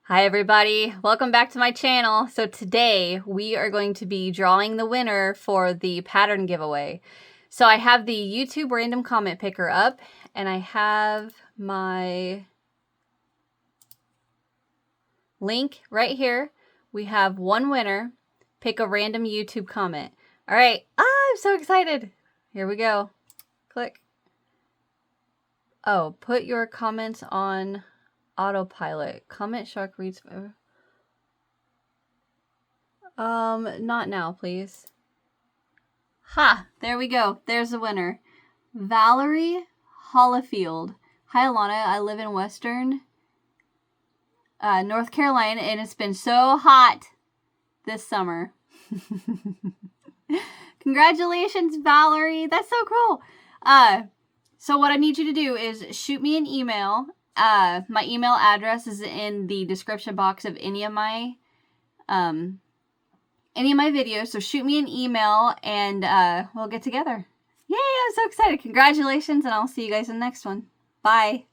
Hi everybody, welcome back to my channel. So today we are going to be drawing the winner for the pattern giveaway. So I have the YouTube random comment picker up and I have my link right here. We have one winner. Pick a random YouTube comment. All right, I'm so excited. Here we go. Click. Oh, put your comments on autopilot. Comment shark reads. Not now, please. Ha! There we go. There's the winner. Valerie Hollifield. Hi, Alana. I live in Western North Carolina, and it's been so hot this summer. Congratulations, Valerie. That's so cool. So what I need you to do is shoot me an email. My email address is in the description box of any of my videos, so shoot me an email and we'll get together. Yay, I'm so excited. Congratulations, and I'll see you guys in the next one. Bye.